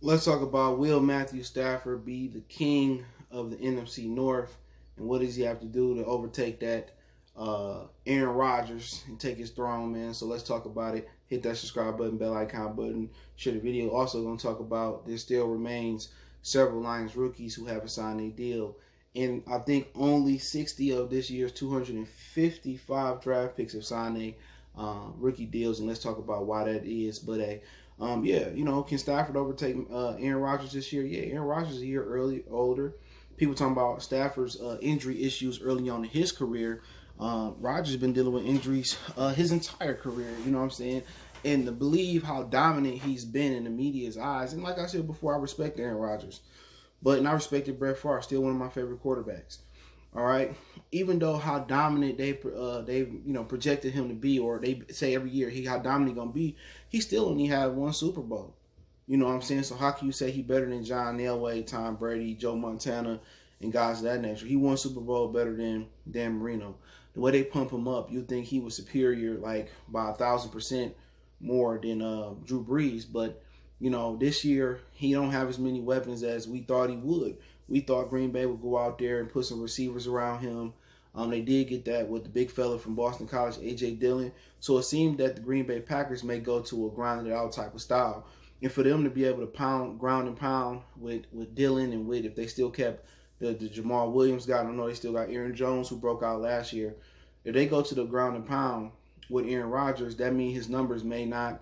Let's talk about, will Matthew Stafford be the king of the NFC North, and what does he have to do to overtake that Aaron Rodgers and take his throne, man? So let's talk about it. Hit that subscribe button, bell icon button, share the video. Also going to talk about there still remains several Lions rookies who haven't signed a deal. And I think only 60 of this year's 255 draft picks have signed a rookie deals, and let's talk about why that is. But yeah, can Stafford overtake Aaron Rodgers this year? Yeah, Aaron Rodgers is a year older. People talking about Stafford's injury issues early on in his career. Rodgers has been dealing with injuries his entire career, you know what I'm saying? And to believe how dominant he's been in the media's eyes, and like I said before, I respect Aaron Rodgers. And I respected Brett Favre, still one of my favorite quarterbacks. All right, even though how dominant they projected him to be, or they say every year how dominant he's gonna be, he still only had one Super Bowl. You know what I'm saying? So how can you say he better than John Elway, Tom Brady, Joe Montana, and guys of that nature? He won Super Bowl better than Dan Marino. The way they pump him up, you'd think he was superior, like by 1,000% more than Drew Brees. But this year he don't have as many weapons as we thought he would. We thought Green Bay would go out there and put some receivers around him. They did get that with the big fella from Boston College, A.J. Dillon. So it seemed that the Green Bay Packers may go to a grounded out type of style. And for them to be able to ground and pound with Dillon, and if they still kept the Jamal Williams guy, I don't know, they still got Aaron Jones, who broke out last year. If they go to the ground and pound with Aaron Rodgers, that means his numbers may not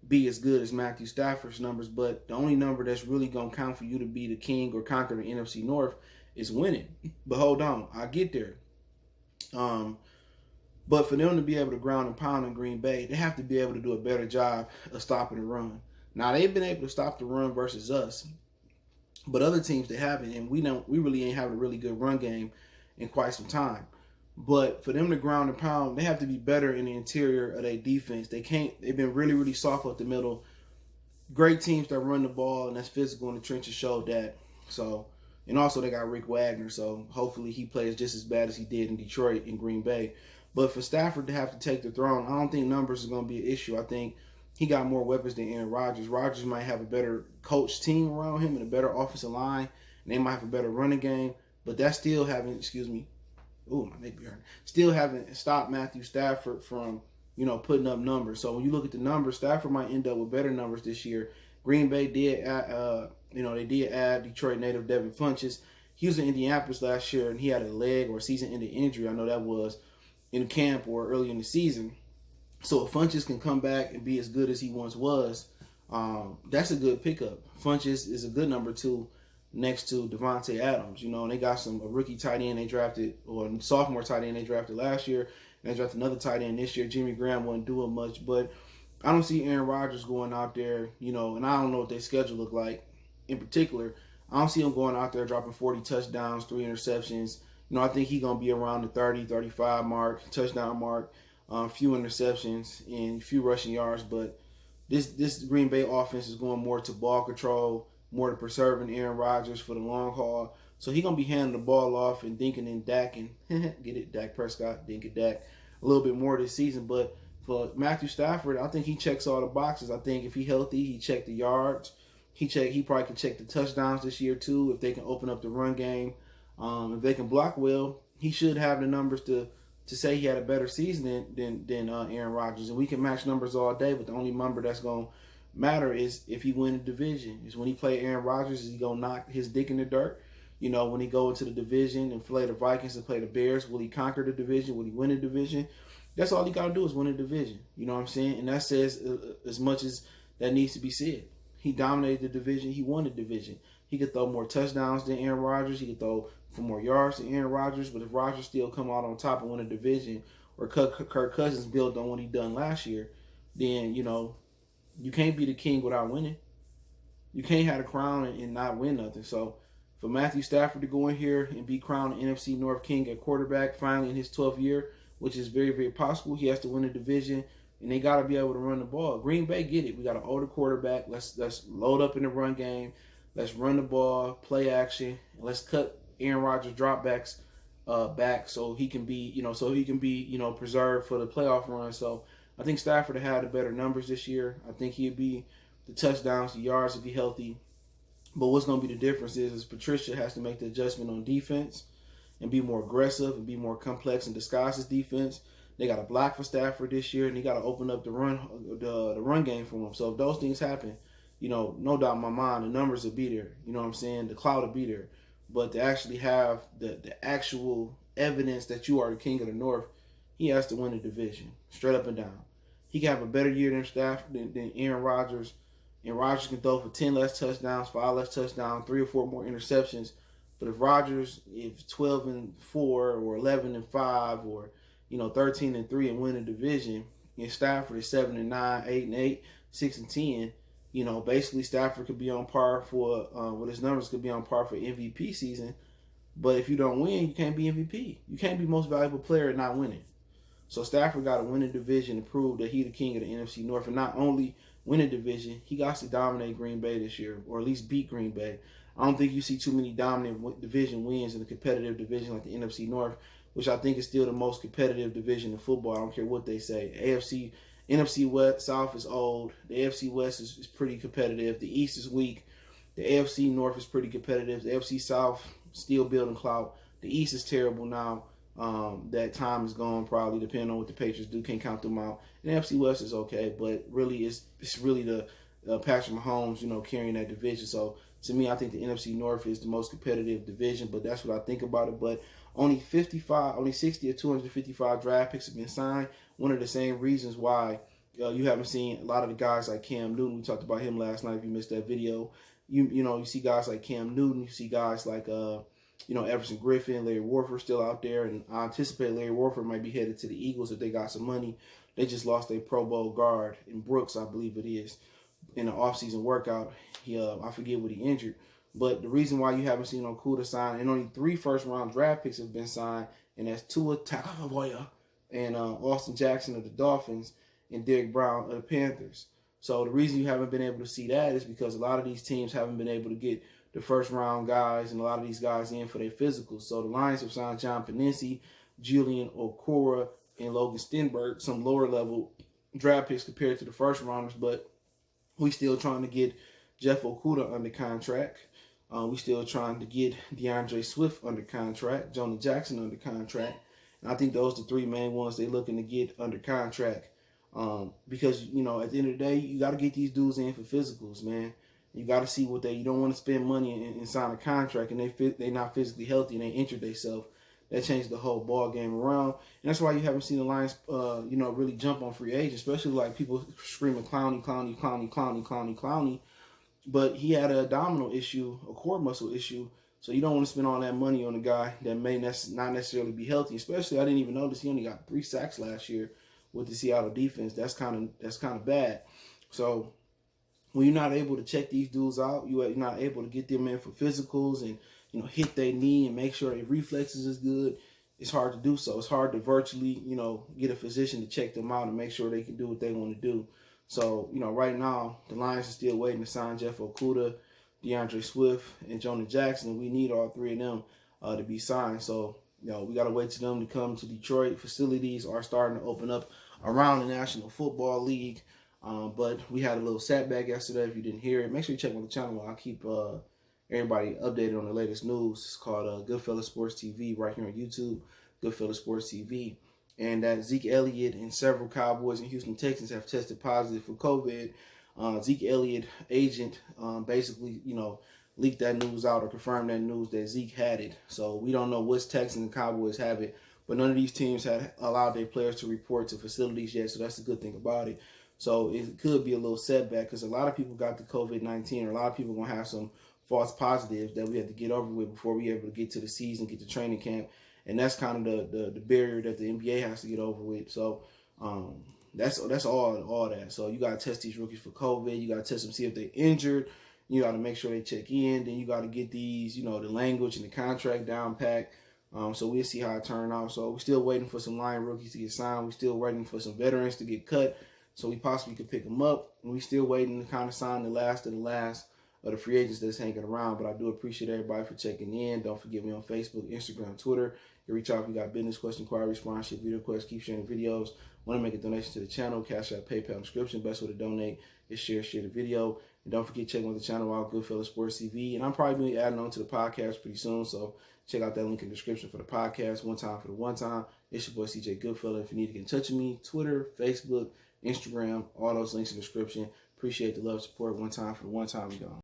be as good as Matthew Stafford's numbers, but the only number that's really going to count for you to be the king or conquer the NFC North is winning. But hold on, I'll get there. But for them to be able to ground and pound in Green Bay, they have to be able to do a better job of stopping the run. Now, they've been able to stop the run versus us, but other teams, they haven't, and we really ain't having a really good run game in quite some time. But for them to ground and pound, they have to be better in the interior of their defense. They've been really, really soft up the middle. Great teams that run the ball and that's physical in the trenches showed that. So, and also they got Rick Wagner, so hopefully he plays just as bad as he did in Detroit and Green Bay. But for Stafford to have to take the throne, I don't think numbers is going to be an issue. I think he got more weapons than Aaron Rodgers. Rodgers might have a better coach team around him and a better offensive line, and they might have a better running game, but that's still having, my neck be hurting. Still haven't stopped Matthew Stafford from, putting up numbers. So when you look at the numbers, Stafford might end up with better numbers this year. Green Bay did add, they did add Detroit native Devin Funchess. He was in Indianapolis last year, and he had a leg or season-ending injury. I know that was in camp or early in the season. So if Funchess can come back and be as good as he once was, that's a good pickup. Funchess is a good number 2. Next to Devontae Adams, and they got a rookie tight end they drafted, or a sophomore tight end they drafted last year, and they drafted another tight end this year. Jimmy Graham wasn't doing much, but I don't see Aaron Rodgers going out there, and I don't know what their schedule look like in particular. I don't see him going out there dropping 40 touchdowns, 3 interceptions. I think he's going to be around the 30, 35 mark, touchdown mark, few interceptions and few rushing yards, but this Green Bay offense is going more to ball control, more to preserving Aaron Rodgers for the long haul. So he's going to be handing the ball off and dinking and dacking. Get it? Dak Prescott, dink and dak. A little bit more this season. But for Matthew Stafford, I think he checks all the boxes. I think if he's healthy, he checked the yards. He probably can check the touchdowns this year too, if they can open up the run game. If they can block well, he should have the numbers to say he had a better season than Aaron Rodgers. And we can match numbers all day, but the only number that's going to matter is if he win the division. Is when he play Aaron Rodgers, is he gonna knock his dick in the dirt? When he go into the division and play the Vikings and play the Bears, will he conquer the division? Will he win the division? That's all he gotta do is win the division. You know what I'm saying? And that says as much as that needs to be said. He dominated the division. He won the division. He could throw more touchdowns than Aaron Rodgers. He could throw for more yards than Aaron Rodgers. But if Rodgers still come out on top and win a division, or Kirk Cousins built on what he done last year, then you can't be the king without winning. You can't have a crown and not win nothing. So for Matthew Stafford to go in here and be crowned NFC North king at quarterback finally in his 12th year, which is very, very possible, he has to win the division, and they got to be able to run the ball. Green Bay get it. We got an older quarterback. Let's load up in the run game. Let's run the ball, play action, and let's cut Aaron Rodgers dropbacks back so he can be, preserved for the playoff run. So I think Stafford had the better numbers this year. I think he'd be the touchdowns, the yards if he's healthy. But what's going to be the difference is Patricia has to make the adjustment on defense and be more aggressive and be more complex and disguise his defense. They got a block for Stafford this year, and he got to open up the run game for him. So if those things happen, no doubt in my mind, the numbers will be there. You know what I'm saying? The cloud will be there. But to actually have the actual evidence that you are the king of the North, he has to win the division, straight up and down. He can have a better year than Stafford than Aaron Rodgers, and Rodgers can throw for 10 less touchdowns, 5 less touchdowns, 3 or 4 more interceptions. But if Rodgers is 12-4 or 11-5 or 13-3 and win the division, and Stafford is 7-9, 8-8, 6-10, basically Stafford could be on par for his numbers could be on par for MVP season. But if you don't win, you can't be MVP. You can't be most valuable player and not winning. So Stafford got to win the division to prove that he's the king of the NFC North, and not only win the division, he got to dominate Green Bay this year, or at least beat Green Bay. I don't think you see too many dominant division wins in a competitive division like the NFC North, which I think is still the most competitive division in football. I don't care what they say. NFC West South is old. The AFC West is pretty competitive. The East is weak. The AFC North is pretty competitive. The AFC South still building clout. The East is terrible now. That time is gone probably, depending on what the Patriots do. Can't count them out. And the NFC West is okay, but really it's really the Patrick Mahomes, carrying that division. So to me, I think the NFC North is the most competitive division, but that's what I think about it. But only 60 or 255 draft picks have been signed. One of the same reasons why you haven't seen a lot of the guys like Cam Newton. We talked about him last night. If you missed that video, you see guys like Cam Newton. You see guys like Everson Griffin, Larry Warford still out there, and I anticipate Larry Warford might be headed to the Eagles if they got some money. They just lost a Pro Bowl guard in Brooks, I believe it is, in the offseason workout. I forget what he injured. But the reason why you haven't seen Okudah sign, and only 3 first-round draft picks have been signed, and that's Tua Tagovailoa and Austin Jackson of the Dolphins and Derek Brown of the Panthers. So the reason you haven't been able to see that is because a lot of these teams haven't been able to get the first-round guys and a lot of these guys in for their physicals. So the Lions have signed John Panisi, Julian Okora, and Logan Stenberg, some lower-level draft picks compared to the first-rounders, but we still trying to get Jeff Okudah under contract. We still trying to get DeAndre Swift under contract, Jonah Jackson under contract. And I think those are the 3 main ones they're looking to get under contract. Because, at the end of the day, you got to get these dudes in for physicals, man. You got to see you don't want to spend money and sign a contract and they're not physically healthy and they injured themselves. That changed the whole ball game around. And that's why you haven't seen the Lions, really jump on free agents, especially like people screaming Clowney, Clowney, Clowney, Clowney, Clowney, Clowney. But he had an abdominal issue, a core muscle issue. So you don't want to spend all that money on a guy that may not necessarily be healthy. Especially, I didn't even notice he only got 3 sacks last year with the Seattle defense. That's kind of bad. So when you're not able to check these dudes out, you're not able to get them in for physicals and hit their knee and make sure their reflexes is good. It's hard to do so. It's hard to virtually get a physician to check them out and make sure they can do what they want to do. So right now the Lions are still waiting to sign Jeff Okudah, DeAndre Swift, and Jonah Jackson. We need all 3 of them to be signed. So we got to wait for them to come to Detroit. Facilities are starting to open up around the National Football League. But we had a little setback yesterday. If you didn't hear it, make sure you check on the channel. I'll keep everybody updated on the latest news. It's called Goodfellas Sports TV right here on YouTube, Goodfellas Sports TV. And that Zeke Elliott and several Cowboys and Houston Texans have tested positive for COVID. Zeke Elliott agent basically, leaked that news out or confirmed that news that Zeke had it. So we don't know which Texans and Cowboys have it, but none of these teams had allowed their players to report to facilities yet. So that's the good thing about it. So it could be a little setback because a lot of people got the COVID-19, or a lot of people are going to have some false positives that we have to get over with before we're able to get to the season, get to training camp. And that's kind of the barrier that the NBA has to get over with. So that's all that. So you got to test these rookies for COVID. You got to test them, see if they're injured. You got to make sure they check in. Then you got to get these, the language and the contract down packed. So we'll see how it turns out. So we're still waiting for some Lion rookies to get signed. We're still waiting for some veterans to get cut so we possibly could pick them up. And we're still waiting to kind of sign the last of the free agents that's hanging around. But I do appreciate everybody for checking in. Don't forget me on Facebook, Instagram, Twitter. You reach out if you got business question, inquiry, sponsorship, video requests. Keep sharing videos. Want to make a donation to the channel? Cash App, PayPal, description. Best way to donate is share the video. And don't forget, check out the channel out, Goodfellas Sports TV. And I'm probably going to be adding on to the podcast pretty soon. So check out that link in the description for the podcast. One time for the one time. It's your boy CJ Goodfella. If you need to get in touch with me, Twitter, Facebook, Instagram, all those links in the description. Appreciate the love, support. One time for the one time. We go.